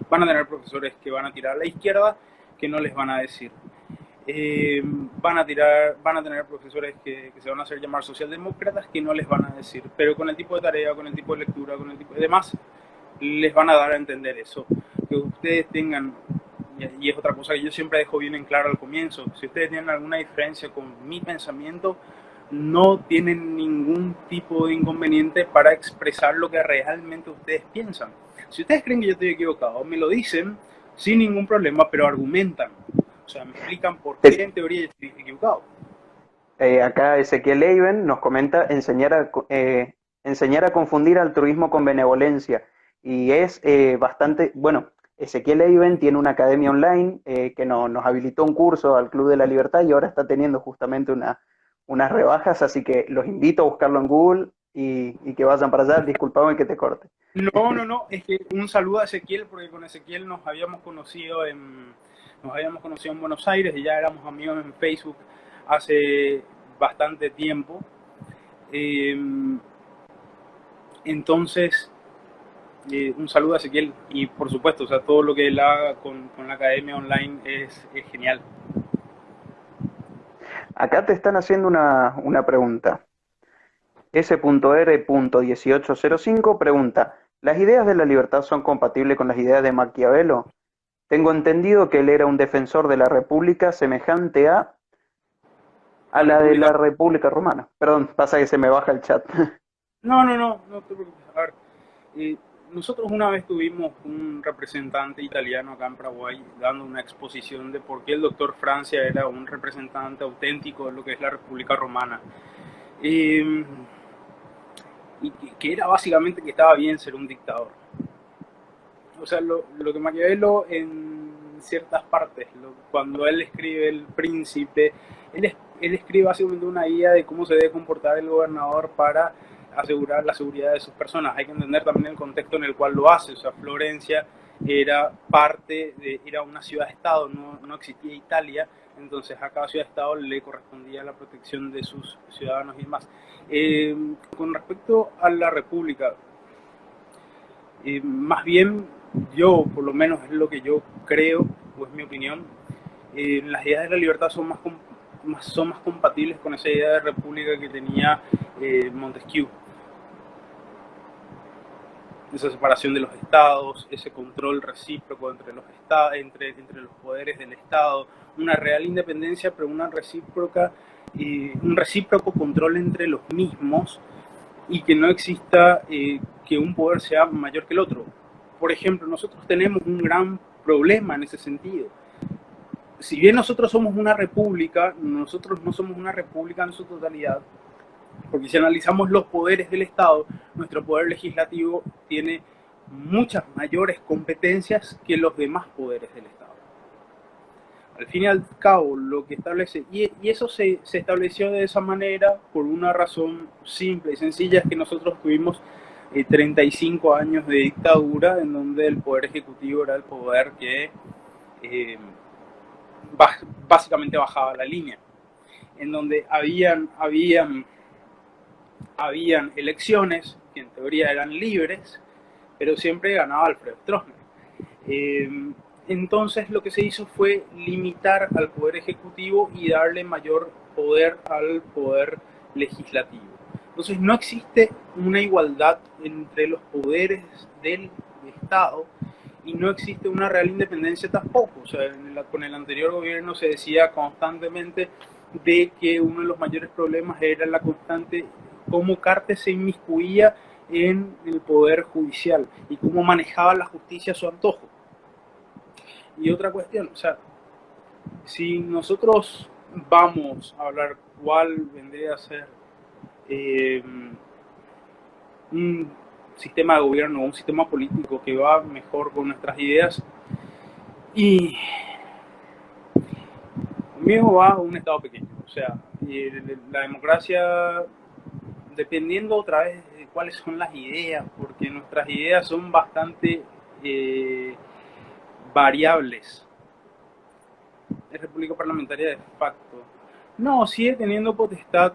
van a tener profesores que van a tirar a la izquierda, que no les van a decir. Van a tener profesores que se van a hacer llamar socialdemócratas, que no les van a decir, pero con el tipo de tarea, con el tipo de lectura, con el tipo de demás, les van a dar a entender eso. Que ustedes tengan, y es otra cosa que yo siempre dejo bien en claro al comienzo, si ustedes tienen alguna diferencia con mi pensamiento, no tienen ningún tipo de inconveniente para expresar lo que realmente ustedes piensan. Si ustedes creen que yo estoy equivocado, me lo dicen sin ningún problema, pero argumentan. O sea, me explican por qué en teoría yo estoy equivocado. Acá Ezequiel Eiben nos comenta enseñar a confundir altruismo con benevolencia. Y es bastante, bueno, Ezequiel Eiben tiene una academia online que nos habilitó un curso al Club de la Libertad y ahora está teniendo justamente unas rebajas, así que los invito a buscarlo en Google y que vayan para allá. Disculpame que te corte. No, es que un saludo a Ezequiel, porque con Ezequiel nos habíamos conocido en Buenos Aires y ya éramos amigos en Facebook hace bastante tiempo. Entonces, un saludo a Ezequiel y por supuesto, o sea, todo lo que él haga con la academia online es genial. Acá te están haciendo una pregunta. S.R.1805 pregunta, ¿las ideas de la libertad son compatibles con las ideas de Maquiavelo? Tengo entendido que él era un defensor de la República semejante a la de la República Romana. Perdón, pasa que se me baja el chat. No te preocupes. A ver, nosotros una vez tuvimos un representante italiano acá en Paraguay dando una exposición de por qué el doctor Francia era un representante auténtico de lo que es la República Romana. Y que era básicamente que estaba bien ser un dictador. O sea, lo que Maquiavelo en ciertas partes, cuando él escribe El Príncipe, él escribe básicamente una guía de cómo se debe comportar el gobernador para asegurar la seguridad de sus personas. Hay que entender también el contexto en el cual lo hace. O sea, Florencia era una ciudad-estado, no existía Italia, entonces a cada ciudad-estado le correspondía la protección de sus ciudadanos y demás. Con respecto a la República, más bien yo, por lo menos es lo que yo creo, o es mi opinión, las ideas de la libertad son más compatibles con esa idea de república que tenía Montesquieu. esa separación de los estados, ese control recíproco entre los estados, entre los poderes del Estado, una real independencia, pero una recíproca, un recíproco control entre los mismos, y que no exista que un poder sea mayor que el otro. Por ejemplo, nosotros tenemos un gran problema en ese sentido. Si bien nosotros somos una república, nosotros no somos una república en su totalidad, porque si analizamos los poderes del Estado, nuestro poder legislativo tiene muchas mayores competencias que los demás poderes del Estado. Al fin y al cabo, lo que establece, y eso se estableció de esa manera por una razón simple y sencilla, es que nosotros tuvimos 35 años de dictadura, en donde el poder ejecutivo era el poder que básicamente bajaba la línea, en donde habían elecciones que en teoría eran libres, pero siempre ganaba Alfred Stroessner. Entonces lo que se hizo fue limitar al poder ejecutivo y darle mayor poder al poder legislativo. Entonces no existe una igualdad entre los poderes del Estado y no existe una real independencia tampoco. O sea, con el anterior gobierno se decía constantemente de que uno de los mayores problemas era la constante cómo Cartes se inmiscuía en el poder judicial y cómo manejaba la justicia a su antojo. Y otra cuestión, o sea, si nosotros vamos a hablar cuál vendría a ser un sistema de gobierno, un sistema político que va mejor con nuestras ideas, y conmigo va a un estado pequeño. O sea, la democracia, dependiendo otra vez de cuáles son las ideas, porque nuestras ideas son bastante variables. Es república parlamentaria de facto. No, sigue teniendo potestad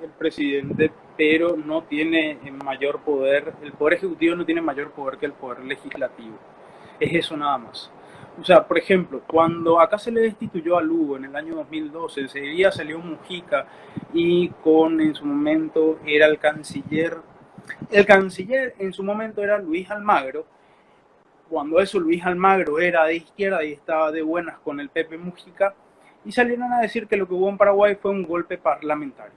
el presidente, pero no tiene mayor poder, el poder ejecutivo no tiene mayor poder que el poder legislativo. Es eso nada más. O sea, por ejemplo, cuando acá se le destituyó a Lugo en el año 2012, enseguida salió Mujica y en su momento era el canciller en su momento era Luis Almagro. Cuando eso Luis Almagro era de izquierda y estaba de buenas con el Pepe Mujica, y salieron a decir que lo que hubo en Paraguay fue un golpe parlamentario.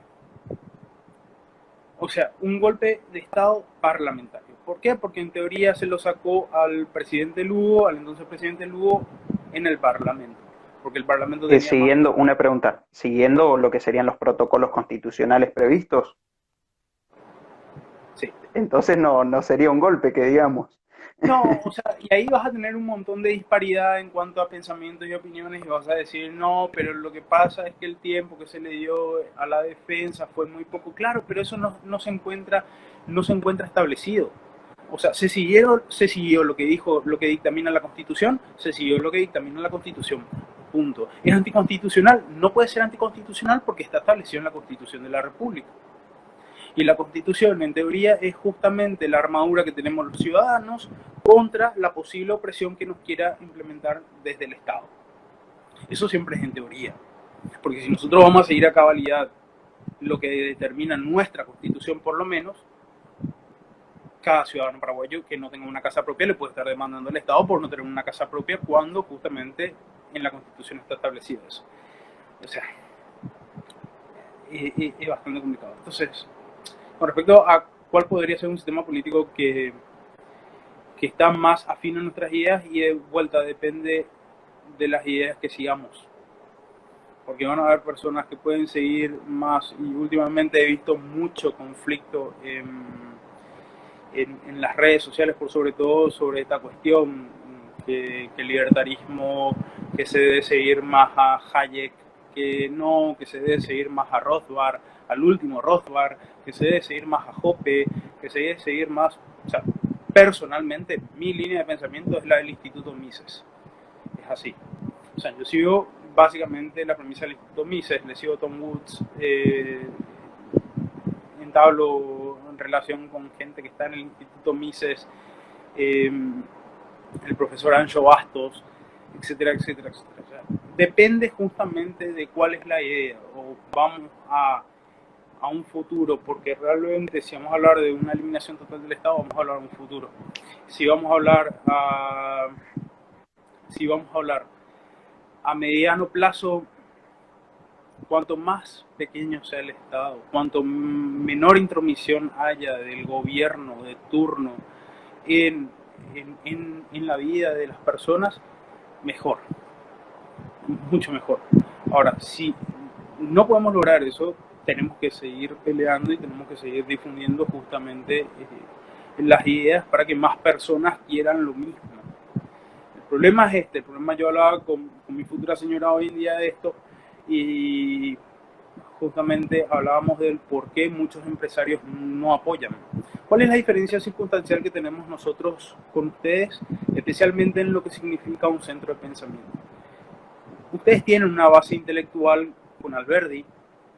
O sea, un golpe de Estado parlamentario. ¿Por qué? Porque en teoría se lo sacó al presidente Lugo, al entonces presidente Lugo, en el Parlamento. Porque el Parlamento tenía una pregunta, siguiendo lo que serían los protocolos constitucionales previstos. Sí. Entonces no sería un golpe, que digamos. No, o sea, y ahí vas a tener un montón de disparidad en cuanto a pensamientos y opiniones y vas a decir, no, pero lo que pasa es que el tiempo que se le dio a la defensa fue muy poco claro, pero eso no se encuentra establecido. O sea, se siguió lo que dictamina la Constitución, se siguió lo que dictamina la Constitución. Punto. ¿Es anticonstitucional? No puede ser anticonstitucional porque está establecido en la Constitución de la República. Y la Constitución, en teoría, es justamente la armadura que tenemos los ciudadanos contra la posible opresión que nos quiera implementar desde el Estado. Eso siempre es en teoría. Porque si nosotros vamos a seguir a cabalidad lo que determina nuestra Constitución, por lo menos, cada ciudadano paraguayo que no tenga una casa propia le puede estar demandando al Estado por no tener una casa propia cuando justamente en la Constitución está establecido eso. O sea, es bastante complicado. Entonces, con respecto a cuál podría ser un sistema político que está más afín a nuestras ideas, y de vuelta depende de las ideas que sigamos. Porque van a haber personas que pueden seguir más, y últimamente he visto mucho conflicto en las redes sociales, por sobre todo sobre esta cuestión, que el libertarismo, que se debe seguir más a Hayek, que se debe seguir más a Rothbard, al último Rothbard, que se debe seguir más a Hoppe, que se debe seguir más, o sea, personalmente mi línea de pensamiento es la del Instituto Mises, es así. O sea, yo sigo básicamente la premisa del Instituto Mises, le sigo a Tom Woods, entablo en relación con gente que está en el Instituto Mises, el profesor Ancho Bastos, etcétera, etcétera, etcétera. O sea, depende justamente de cuál es la idea, o vamos a a un futuro, porque realmente si vamos a hablar de una eliminación total del Estado, vamos a hablar de un futuro. Si vamos a hablar a, si vamos a hablar a mediano plazo, cuanto más pequeño sea el Estado, cuanto menor intromisión haya del gobierno de turno en, en la vida de las personas, mejor, mucho mejor. Ahora, si no podemos lograr eso, tenemos que seguir peleando y tenemos que seguir difundiendo justamente las ideas para que más personas quieran lo mismo. El problema es el problema, yo hablaba con mi futura señora hoy en día de esto y justamente hablábamos del por qué muchos empresarios no apoyan. ¿Cuál es la diferencia circunstancial que tenemos nosotros con ustedes, especialmente en lo que significa un centro de pensamiento? Ustedes tienen una base intelectual con Alberdi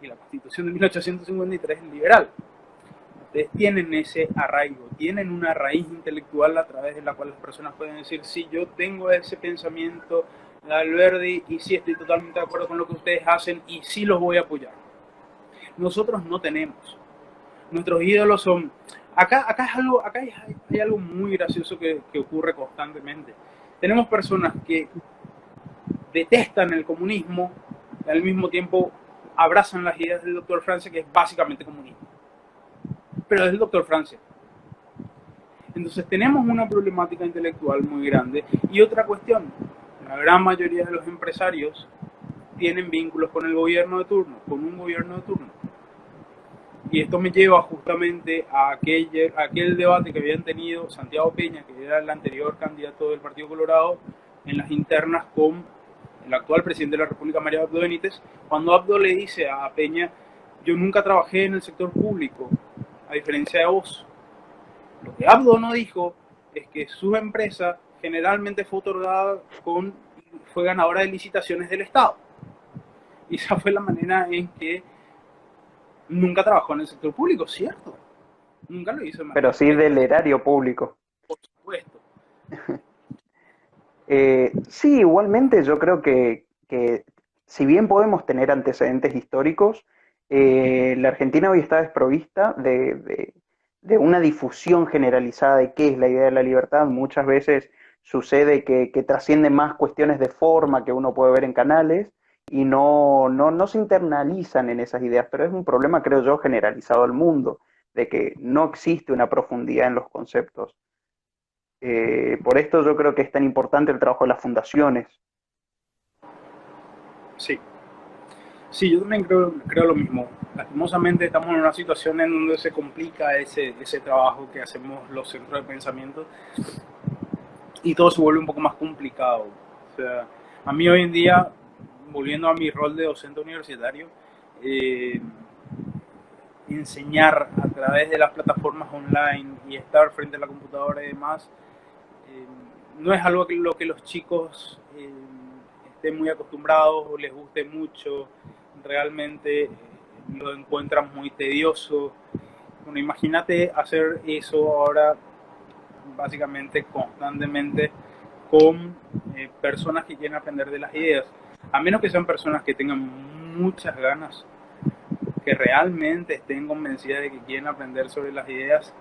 y la Constitución de 1853 es liberal. Ustedes tienen ese arraigo, tienen una raíz intelectual a través de la cual las personas pueden decir, sí, yo tengo ese pensamiento de Alberdi y sí estoy totalmente de acuerdo con lo que ustedes hacen y sí los voy a apoyar. Nosotros no tenemos. Nuestros ídolos son... Acá hay algo muy gracioso que ocurre constantemente. Tenemos personas que detestan el comunismo y al mismo tiempo abrazan las ideas del doctor Francia, que es básicamente comunismo. Pero es el doctor Francia. Entonces tenemos una problemática intelectual muy grande. Y otra cuestión, la gran mayoría de los empresarios tienen vínculos con el gobierno de turno, con un gobierno de turno. Y esto me lleva justamente a aquel debate que habían tenido Santiago Peña, que era el anterior candidato del Partido Colorado, en las internas con el actual presidente de la República, Mario Abdo Benítez, cuando Abdo le dice a Peña, yo nunca trabajé en el sector público, a diferencia de vos. Lo que Abdo no dijo es que su empresa generalmente fue otorgada fue ganadora de licitaciones del Estado. Y esa fue la manera en que nunca trabajó en el sector público, ¿cierto? Nunca lo hizo de Pero manera sí directa, del erario público. por supuesto. Sí, igualmente yo creo que si bien podemos tener antecedentes históricos, la Argentina hoy está desprovista de una difusión generalizada de qué es la idea de la libertad. Muchas veces sucede que trasciende más cuestiones de forma que uno puede ver en canales y no se internalizan en esas ideas, pero es un problema, creo yo, generalizado al mundo, de que no existe una profundidad en los conceptos. Por esto yo creo que es tan importante el trabajo de las fundaciones. Sí, sí, yo también creo lo mismo. Lastimosamente estamos en una situación en donde se complica ese trabajo que hacemos los centros de pensamiento y todo se vuelve un poco más complicado. O sea, a mí hoy en día, volviendo a mi rol de docente universitario, eh, enseñar a través de las plataformas online y estar frente a la computadora y demás, eh, no es algo que lo que los chicos estén muy acostumbrados o les guste mucho, realmente lo encuentran muy tedioso. Bueno, imagínate hacer eso ahora básicamente constantemente con personas que quieren aprender de las ideas, a menos que sean personas que tengan muchas ganas, que realmente estén convencidas de que quieren aprender sobre las ideas,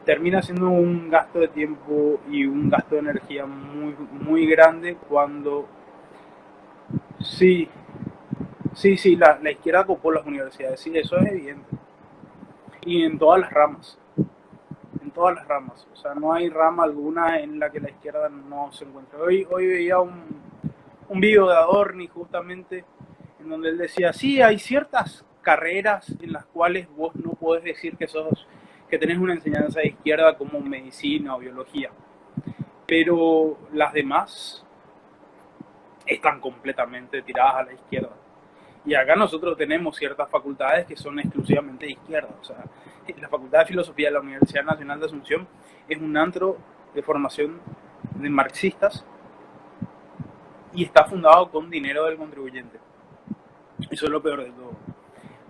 termina siendo un gasto de tiempo y un gasto de energía muy grande cuando sí, sí, la izquierda copó las universidades, sí, eso es evidente. Y en todas las ramas, o sea, no hay rama alguna en la que la izquierda no se encuentre. Hoy veía un video de Adorni justamente en donde él decía, sí, hay ciertas carreras en las cuales vos no podés decir que tenés una enseñanza de izquierda como medicina o biología, pero las demás están completamente tiradas a la izquierda. Y acá nosotros tenemos ciertas facultades que son exclusivamente de izquierda. O sea, la Facultad de Filosofía de la Universidad Nacional de Asunción es un antro de formación de marxistas y está fundado con dinero del contribuyente. Eso es lo peor de todo.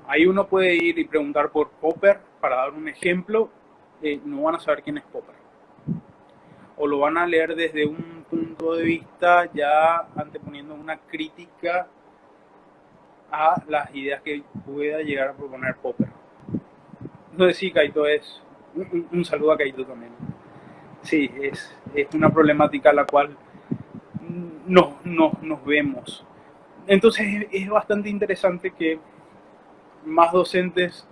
Ahí uno puede ir y preguntar por Popper, para dar un ejemplo, no van a saber quién es Popper. O lo van a leer desde un punto de vista ya anteponiendo una crítica a las ideas que pueda llegar a proponer Popper. Entonces sí, Kaito es un saludo a Kaito también. Sí, es una problemática a la cual nos vemos. Entonces es bastante interesante que más docentes...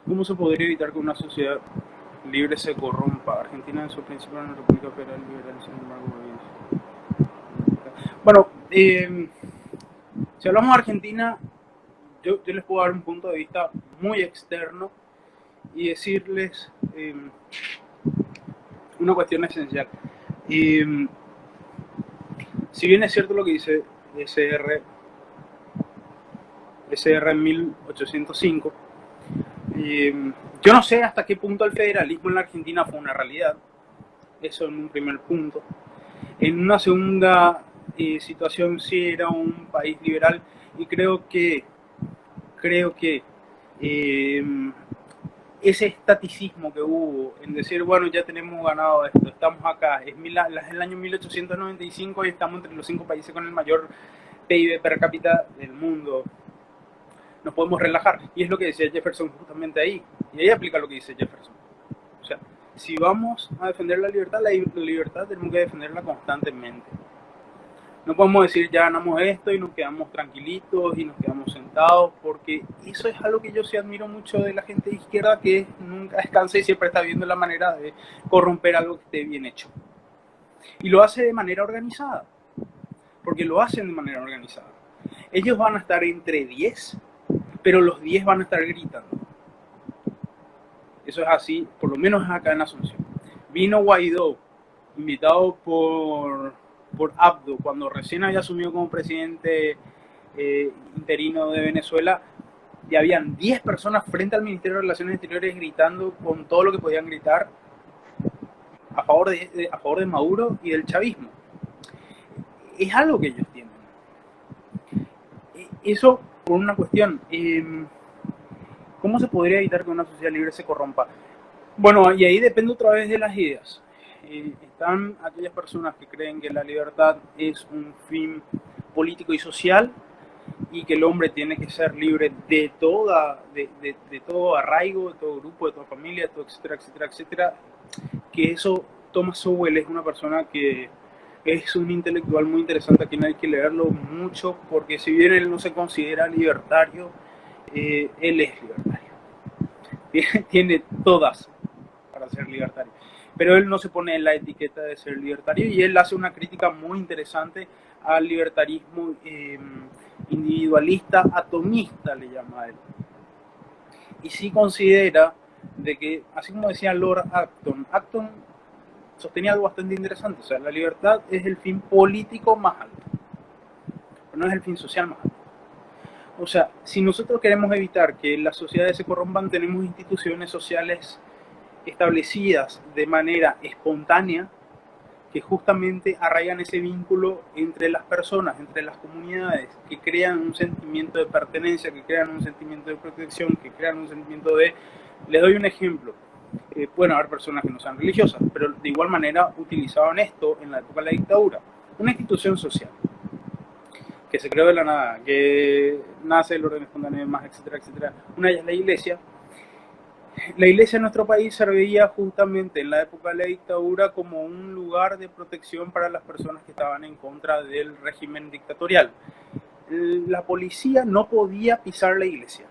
¿Cómo se podría evitar que una sociedad libre se corrompa? Argentina en su principio es una república federal liberal, sin embargo... Bueno, si hablamos de Argentina, yo les puedo dar un punto de vista muy externo y decirles una cuestión esencial. Si bien es cierto lo que dice SR en 1805, yo no sé hasta qué punto el federalismo en la Argentina fue una realidad. Eso en un primer punto. En una segunda situación sí era un país liberal y creo que ese estaticismo que hubo en decir, bueno, ya tenemos ganado esto, estamos acá, es el año 1895 y estamos entre los 5 países con el mayor PIB per cápita del mundo, nos podemos relajar. Y es lo que decía Jefferson justamente ahí, y ahí aplica lo que dice Jefferson. O sea, si vamos a defender la libertad tenemos que defenderla constantemente. No podemos decir ya ganamos esto y nos quedamos tranquilitos y nos quedamos sentados, porque eso es algo que yo sí admiro mucho de la gente de izquierda, que nunca descansa y siempre está viendo la manera de corromper algo que esté bien hecho. Y lo hace de manera organizada, porque lo hacen de manera organizada. Ellos van a estar entre 10, pero los 10 van a estar gritando. Eso es así, por lo menos acá en Asunción. Vino Guaidó, invitado por Abdo, cuando recién había asumido como presidente interino de Venezuela, y habían 10 personas frente al Ministerio de Relaciones Exteriores gritando con todo lo que podían gritar a favor de Maduro y del chavismo. Es algo que ellos tienen. Eso por una cuestión. ¿Cómo se podría evitar que una sociedad libre se corrompa? Bueno, y ahí depende otra vez de las ideas. Están aquellas personas que creen que la libertad es un fin político y social y que el hombre tiene que ser libre de todo arraigo, de todo grupo, de toda familia, de todo, etcétera, etcétera, etcétera. Que eso, Thomas Sowell es una persona que es un intelectual muy interesante, a quien hay que leerlo mucho, porque si bien él no se considera libertario, él es libertario. Tiene todas para ser libertario. Pero él no se pone en la etiqueta de ser libertario y él hace una crítica muy interesante al libertarismo individualista, atomista, le llama él. Y sí considera de que, así como decía Lord Acton sostenía algo bastante interesante, o sea, la libertad es el fin político más alto, pero no es el fin social más alto. O sea, si nosotros queremos evitar que las sociedades se corrompan, tenemos instituciones sociales establecidas de manera espontánea que justamente arraigan ese vínculo entre las personas, entre las comunidades, que crean un sentimiento de pertenencia, que crean un sentimiento de protección, que crean un sentimiento de... Les doy un ejemplo. Pueden haber personas que no sean religiosas, pero de igual manera utilizaban esto en la época de la dictadura. Una institución social que se creó de la nada, que nace el orden espontáneo y demás, etcétera, etcétera. Una de ellas es la iglesia. La iglesia en nuestro país se veía justamente en la época de la dictadura como un lugar de protección para las personas que estaban en contra del régimen dictatorial. La policía no podía pisar la iglesia,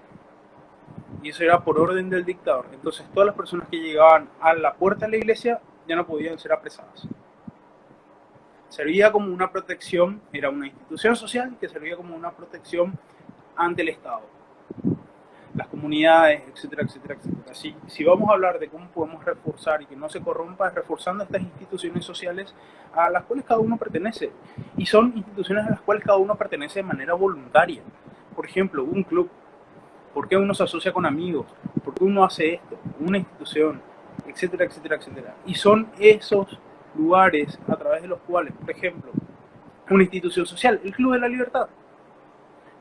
y eso era por orden del dictador. Entonces todas las personas que llegaban a la puerta de la iglesia ya no podían ser apresadas. Servía como una protección, era una institución social que servía como una protección ante el Estado, las comunidades, etcétera, etcétera, etcétera. Si vamos a hablar de cómo podemos reforzar y que no se corrompa, es reforzando estas instituciones sociales a las cuales cada uno pertenece. Y son instituciones a las cuales cada uno pertenece de manera voluntaria. Por ejemplo, un club. ¿Por qué uno se asocia con amigos? ¿Por qué uno hace esto? Una institución, etcétera, etcétera, etcétera. Y son esos lugares a través de los cuales, por ejemplo, una institución social, el Club de la Libertad.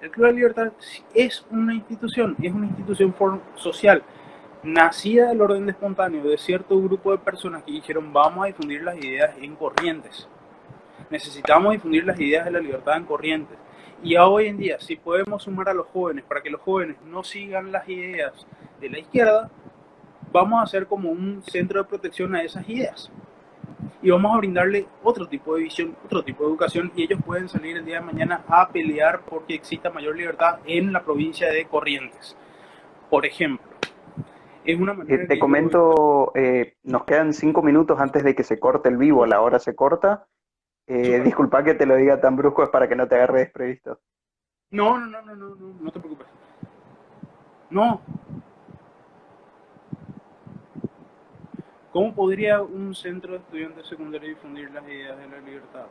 El Club de la Libertad es una institución social, nacida del orden espontáneo de cierto grupo de personas que dijeron vamos a difundir las ideas en corrientes. Necesitamos difundir las ideas de la libertad en Corrientes. Y a hoy en día, si podemos sumar a los jóvenes para que los jóvenes no sigan las ideas de la izquierda, vamos a hacer como un centro de protección a esas ideas. Y vamos a brindarle otro tipo de visión, otro tipo de educación, y ellos pueden salir el día de mañana a pelear porque exista mayor libertad en la provincia de Corrientes. Por ejemplo, es una manera Te que yo... comento, nos quedan 5 minutos antes de que se corte el vivo, la hora se corta. Súper. Disculpa que te lo diga tan brusco, es para que no te agarre desprevisto. No te preocupes. No. ¿Cómo podría un centro de estudiantes secundarios difundir las ideas de la libertad?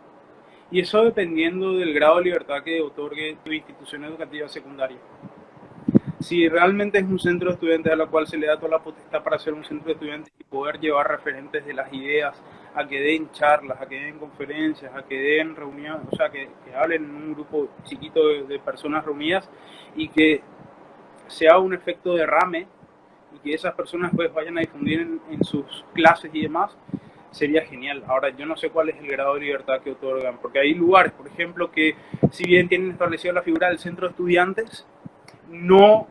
Y eso dependiendo del grado de libertad que otorgue tu institución educativa secundaria. Si realmente es un centro de estudiantes a la cual se le da toda la potestad para ser un centro de estudiantes y poder llevar referentes de las ideas a que den charlas, a que den conferencias, a que den reuniones, o sea, que hablen en un grupo chiquito de personas reunidas y que sea un efecto derrame y que esas personas pues vayan a difundir en sus clases y demás, sería genial. Ahora, yo no sé cuál es el grado de libertad que otorgan, porque hay lugares, por ejemplo, que si bien tienen establecido la figura del centro de estudiantes, no,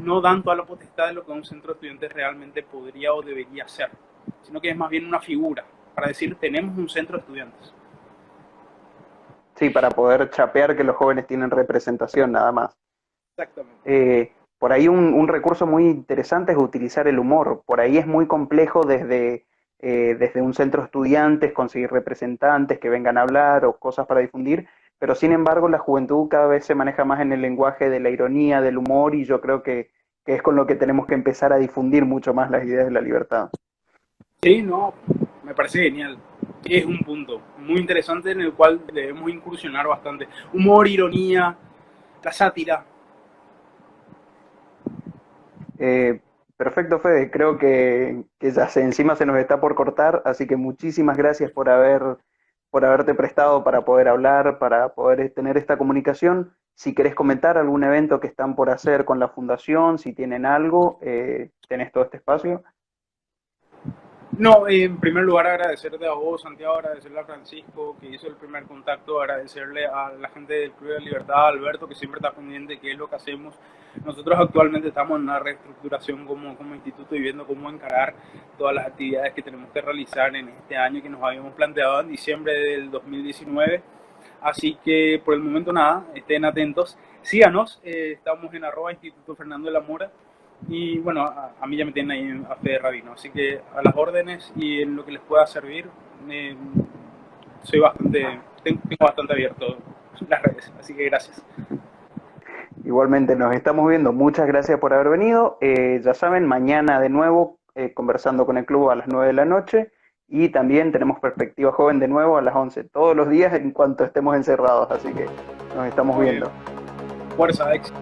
no dan toda la potestad de lo que un centro de estudiantes realmente podría o debería ser, sino que es más bien una figura para decir tenemos un centro de estudiantes. Sí, para poder chapear que los jóvenes tienen representación nada más. Exactamente. Por ahí un recurso muy interesante es utilizar el humor. Por ahí es muy complejo desde un centro de estudiantes conseguir representantes que vengan a hablar o cosas para difundir, pero sin embargo la juventud cada vez se maneja más en el lenguaje de la ironía, del humor, y yo creo que es con lo que tenemos que empezar a difundir mucho más las ideas de la libertad. Sí, no, me parece genial. Es un punto muy interesante en el cual debemos incursionar bastante. Humor, ironía, la sátira. Eh, Perfecto, Fede. Creo que ya encima se nos está por cortar, así que muchísimas gracias por haberte prestado para poder hablar, para poder tener esta comunicación. Si querés comentar algún evento que están por hacer con la fundación, si tienen algo, tenés todo este espacio. No, en primer lugar agradecerte a vos, Santiago, agradecerle a Francisco que hizo el primer contacto, agradecerle a la gente del Club de Libertad, a Alberto que siempre está pendiente de qué es lo que hacemos. Nosotros actualmente estamos en una reestructuración como instituto y viendo cómo encarar todas las actividades que tenemos que realizar en este año que nos habíamos planteado en diciembre del 2019. Así que por el momento nada, estén atentos, síganos, estamos en @Instituto Fernando de la Mora. Y bueno, a mí ya me tienen ahí a Fede Rabino, así que a las órdenes y en lo que les pueda servir, soy bastante, tengo bastante abierto las redes, así que gracias. Igualmente nos estamos viendo. Muchas gracias por haber venido. Ya saben, mañana de nuevo conversando con el club a las 9 de la noche, y también tenemos Perspectiva Joven de nuevo a las 11, todos los días en cuanto estemos encerrados. Así que nos estamos Muy bien, viendo. fuerza, éxito.